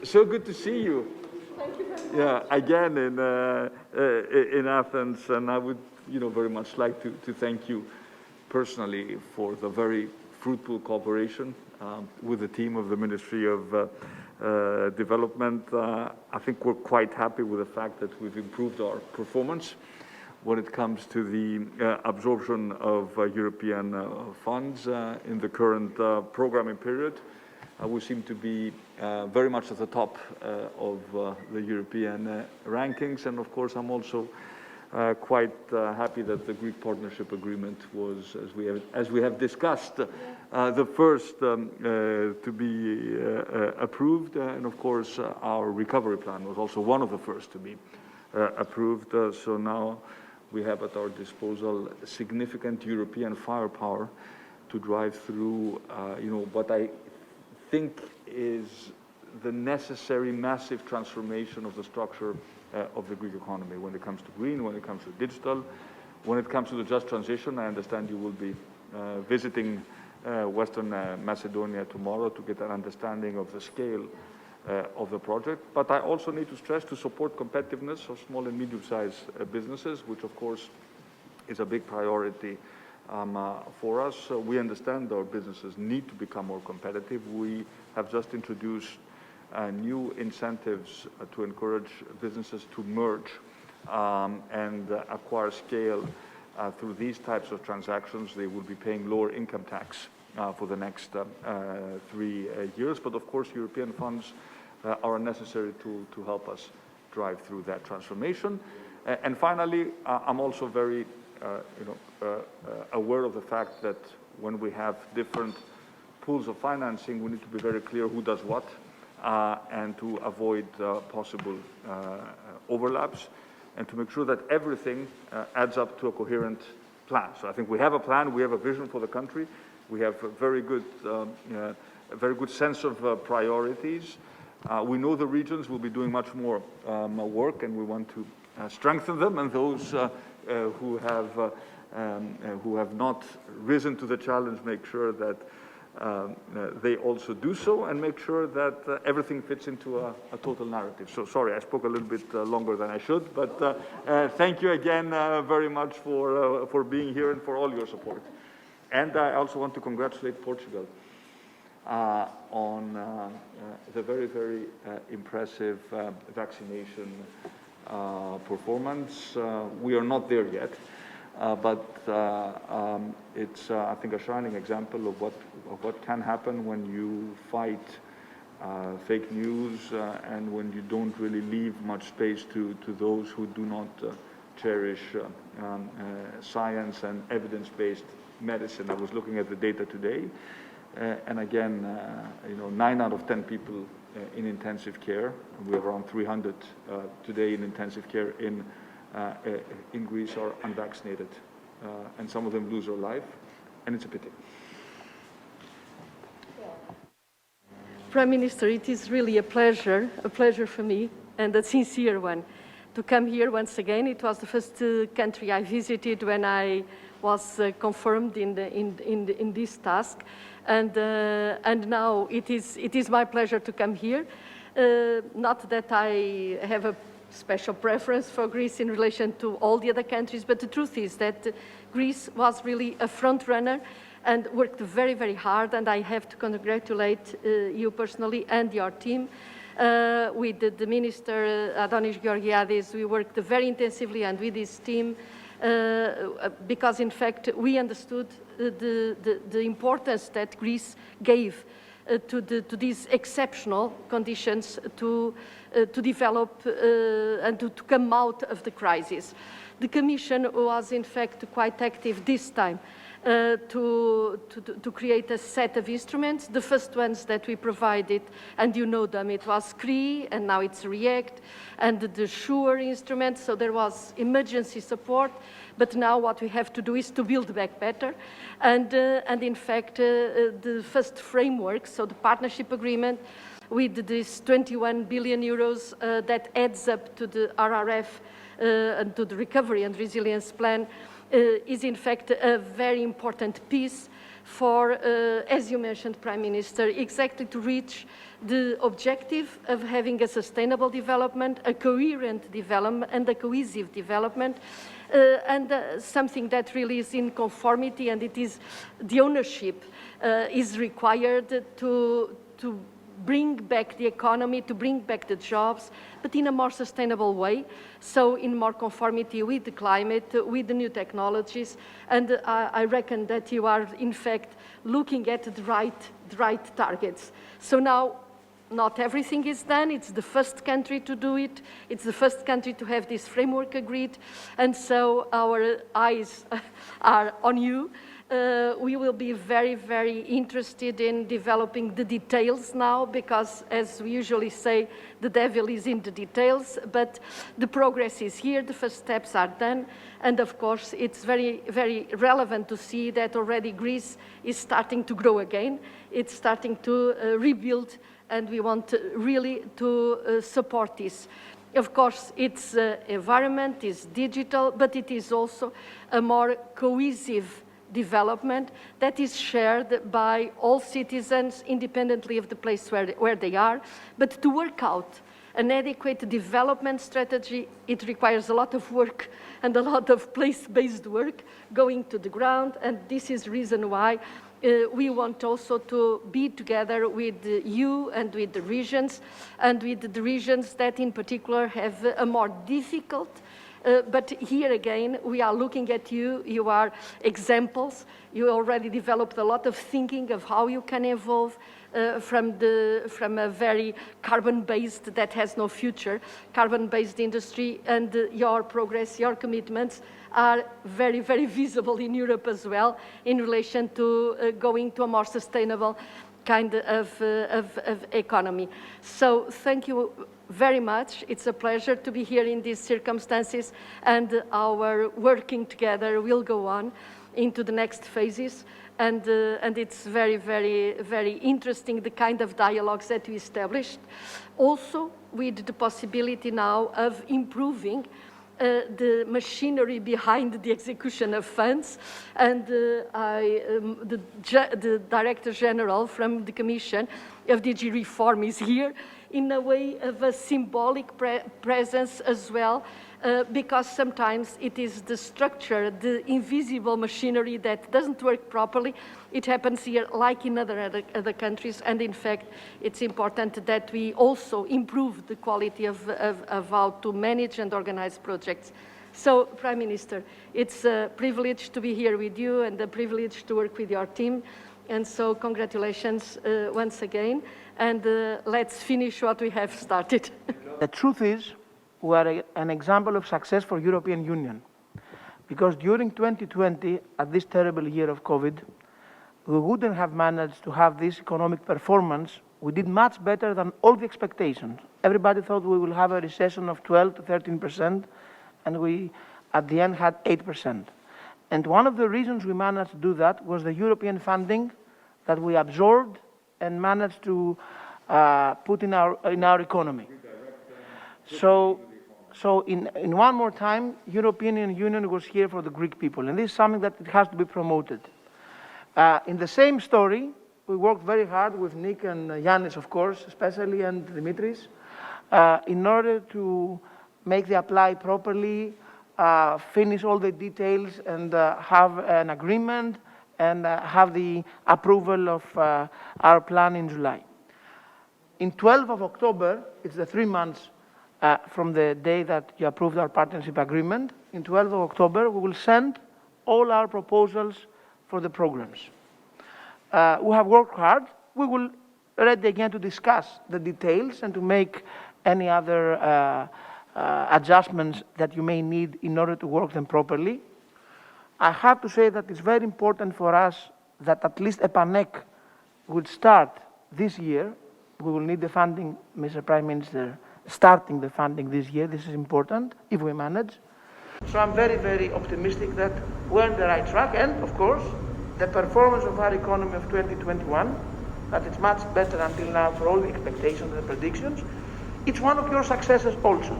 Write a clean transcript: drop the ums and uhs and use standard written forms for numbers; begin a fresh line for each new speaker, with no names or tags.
So good to see you.
Thank you very much.
Yeah, again in Athens, and I would, very much like to thank you personally for the very fruitful cooperation with the team of the Ministry of Development. I think we're quite happy with the fact that we've improved our performance when it comes to the absorption of European funds in the current programming period. We seem to be very much at the top of the European rankings, and of course I'm also quite happy that the Greek Partnership Agreement was, as we have discussed, the first to be approved, and of course our recovery plan was also one of the first to be approved. So now we have at our disposal significant European firepower to drive through, what I think is the necessary massive transformation of the structure of the Greek economy when it comes to green, when it comes to digital, when it comes to the just transition. I understand you will be visiting Western Macedonia tomorrow to get an understanding of the scale of the project. But I also need to stress to support competitiveness of small and medium-sized businesses, which of course is a big priority for us. We understand our businesses need to become more competitive. We have just introduced new incentives to encourage businesses to merge and acquire scale through these types of transactions. They will be paying lower income tax for the next 3 years. But of course, European funds are necessary to help us drive through that transformation. And finally, I'm also very aware of the fact that when we have different pools of financing, we need to be very clear who does what and to avoid possible overlaps and to make sure that everything adds up to a coherent plan. So I think we have a plan, we have a vision for the country, we have a very good sense of priorities. We know the regions will be doing much more work, and we want to strengthen them, and those who have not risen to the challenge, make sure that they also do so, and make sure that everything fits into a total narrative. So sorry, I spoke a little bit longer than I should, but thank you again very much for being here and for all your support. And I also want to congratulate Portugal on the very, very impressive vaccination performance. We are not there yet, but it's, I think, a shining example of what can happen when you fight fake news and when you don't really leave much space to those who do not cherish science and evidence-based medicine. I was looking at the data today, and again, 9 out of 10 people in intensive care. We have around 300 today in intensive care in Greece are unvaccinated, and some of them lose their life, and it's a pity.
Prime Minister, it is really a pleasure for me, and a sincere one, to come here once again. It was the first country I visited when I was confirmed in this task, and now it is my pleasure to come here. Not that I have a special preference for Greece in relation to all the other countries, but the truth is that Greece was really a front runner and worked very, very hard, and I have to congratulate you personally and your team. With the Minister Adonis Georgiadis, we worked very intensively, and with his team, because in fact we understood the importance that Greece gave to these exceptional conditions to develop and to come out of the crisis. The Commission was in fact quite active this time to create a set of instruments. The first ones that we provided, and you know them, it was CRI, and now it's REACT, and the SURE instrument, so there was emergency support, but now what we have to do is to build back better. And in fact, the first framework, so the partnership agreement with this 21 billion euros that adds up to the RRF and to the Recovery and Resilience Plan, is in fact a very important piece for, as you mentioned, Prime Minister, exactly to reach the objective of having a sustainable development, a coherent development, and a cohesive development, and something that really is in conformity, and it is the ownership is required to bring back the economy, to bring back the jobs, but in a more sustainable way, so in more conformity with the climate, with the new technologies, and I reckon that you are, in fact, looking at the right targets. So now, not everything is done. It's the first country to do it. It's the first country to have this framework agreed, and so our eyes are on you. We will be very, very interested in developing the details now, because, as we usually say, the devil is in the details, but the progress is here, the first steps are done, and of course, it's very, very relevant to see that already Greece is starting to grow again. It's starting to rebuild, and we want really to support this. Of course, its environment is digital, but it is also a more cohesive development that is shared by all citizens independently of the place where they are. But to work out an adequate development strategy, it requires a lot of work and a lot of place-based work going to the ground, and this is the reason why we want also to be together with you and with the regions, and with the regions that in particular have a more difficult but here again, we are looking at you. You are examples. You already developed a lot of thinking of how you can evolve from a very carbon-based, that has no future, carbon-based industry, and your progress, your commitments are very, very visible in Europe as well in relation to going to a more sustainable kind of economy. So thank you very much. It's a pleasure to be here in these circumstances, and our working together will go on into the next phases. And it's very, very, very interesting, the kind of dialogues that we established, also with the possibility now of improving the machinery behind the execution of funds. And the Director General from the Commission of DG Reform is here in a way of a symbolic presence as well, because sometimes it is the structure, the invisible machinery that doesn't work properly. It happens here like in other countries, and in fact, it's important that we also improve the quality of how to manage and organize projects. So, Prime Minister, it's a privilege to be here with you and a privilege to work with your team. And so, congratulations once again, and let's finish what we have started.
The truth is, we are an example of success for European Union, because during 2020, at this terrible year of COVID, we wouldn't have managed to have this economic performance. We did much better than all the expectations. Everybody thought we will have a recession of 12 to 13%, and we, at the end, had 8%. And one of the reasons we managed to do that was the European funding that we absorbed and managed to put in our economy. So in one more time, European Union was here for the Greek people, and this is something that it has to be promoted. In the same story, we worked very hard with Nick and Yannis, of course, especially, and Dimitris, in order to make the apply properly, finish all the details, and have an agreement, and have the approval of our plan in July. In 12th of October, it's the 3 months from the day that you approved our partnership agreement. In 12th of October, we will send all our proposals for the programs. We have worked hard. We will ready again to discuss the details and to make any other adjustments that you may need in order to work them properly. I have to say that it's very important for us that at least EPANEC would start this year. We will need the funding, Mr. Prime Minister, starting the funding this year. This is important, if we manage. So I'm very, very optimistic that we're on the right track, and of course, the performance of our economy of 2021, that it's much better until now for all the expectations and predictions. It's one of your successes also.